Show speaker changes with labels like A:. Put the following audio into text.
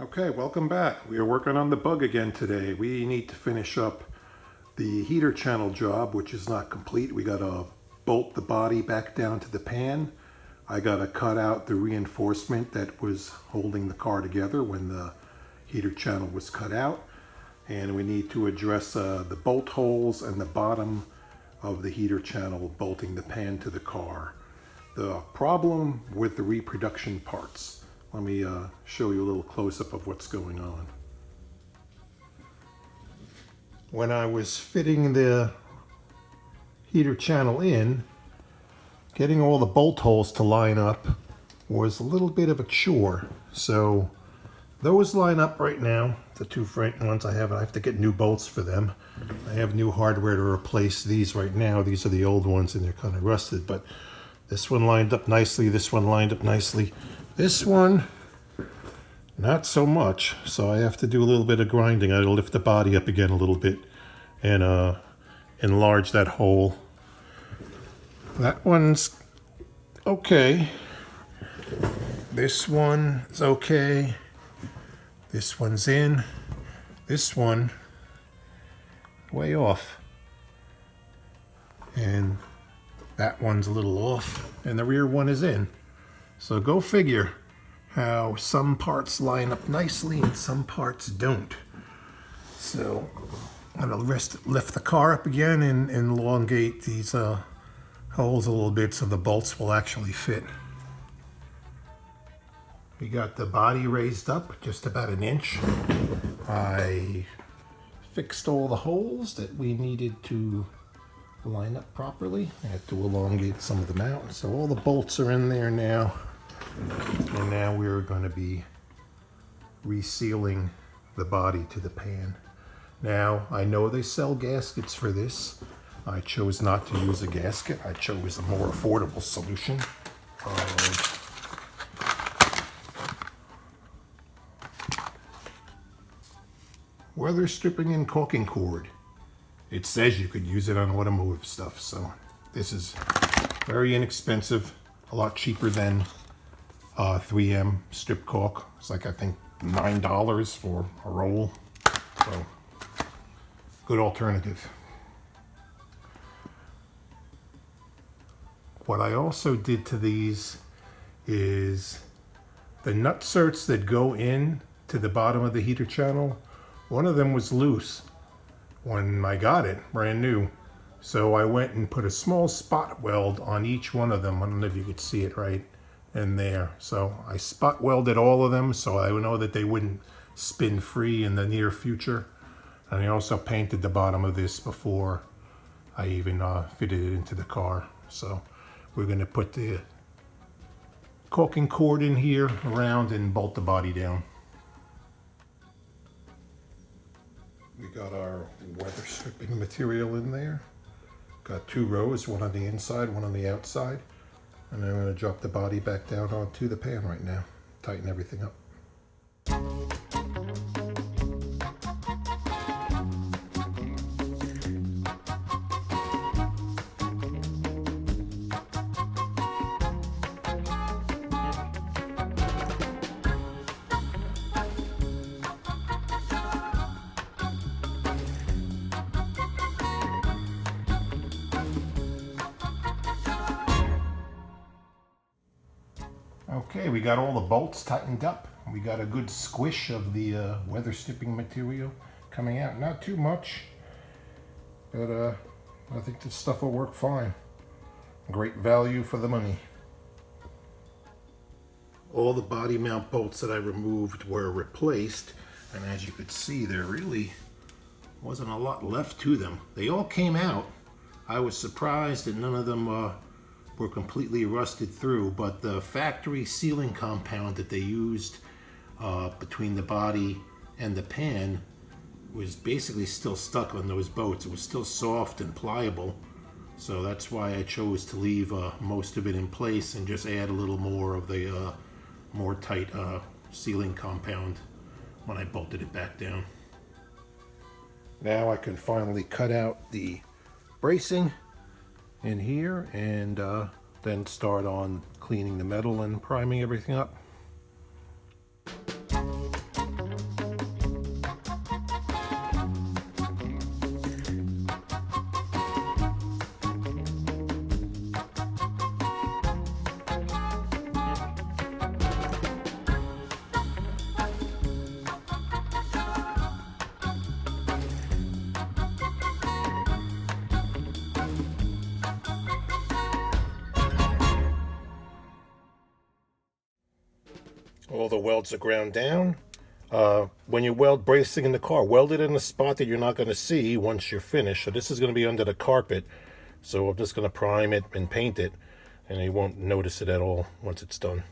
A: Okay, welcome back. We are working on the bug again today. We need to finish up the heater channel job, which is not complete. We got to bolt the body back down to the pan. I got to cut out the reinforcement that was holding the car together when the heater channel was cut out. And we need to address the bolt holes and the bottom of the heater channel bolting the pan to the car. The problem with the reproduction parts. Let me show you a little close-up of what's going on. When I was fitting the heater channel in, getting all the bolt holes to line up was a little bit of a chore. So those line up right now, the two front ones I have to get new bolts for them. I have new hardware to replace these right now. These are the old ones and they're kind of rusted, but this one lined up nicely, this one lined up nicely. This one, not so much, so I have to do a little bit of grinding. I lift the body up again a little bit and enlarge that hole. That one's okay. This one is okay. This one's in. This one, way off. And that one's a little off. And the rear one is in. So go figure how some parts line up nicely and some parts don't. So I'm gonna lift the car up again and elongate these holes a little bit so the bolts will actually fit. We got the body raised up just about an inch. I fixed all the holes that we needed to line up properly. I had to elongate some of them out. So all the bolts are in there now. And now we're going to be resealing the body to the pan. Now, I know they sell gaskets for this. I chose not to use a gasket. I chose a more affordable solution. Weather stripping and caulking cord. It says you could use it on automotive stuff, so this is very inexpensive, a lot cheaper than 3M strip caulk. It's like, I think, $9 for a roll. So, good alternative. What I also did to these is the nutserts that go in to the bottom of the heater channel, one of them was loose when I got it, brand new. So I went and put a small spot weld on each one of them. I don't know if you could see it right in there. So I spot welded all of them so I would know that they wouldn't spin free in the near future. And I also painted the bottom of this before I even fitted it into the car. So we're going to put the caulking cord in here around and bolt the body down. We got our weather stripping material in there. Got two rows, one on the inside, one on the outside. And I'm going to drop the body back down onto the pan right now. Tighten everything up. Okay, we got all the bolts tightened up. We got a good squish of the weather stripping material coming out. Not too much, but I think this stuff will work fine. Great value for the money. All the body mount bolts that I removed were replaced, and as you could see, there really wasn't a lot left to them. They all came out. I was surprised that none of them were completely rusted through, but the factory sealing compound that they used between the body and the pan was basically still stuck on those bolts. It was still soft and pliable, so that's why I chose to leave most of it in place and just add a little more of the more tight sealing compound when I bolted it back down. Now I can finally cut out the bracing in here and then start on cleaning the metal and priming everything up. All the welds are ground down. When you weld bracing in the car, weld it in a spot that you're not going to see once you're finished. So this is going to be under the carpet. So I'm just going to prime it and paint it, and you won't notice it at all once it's done.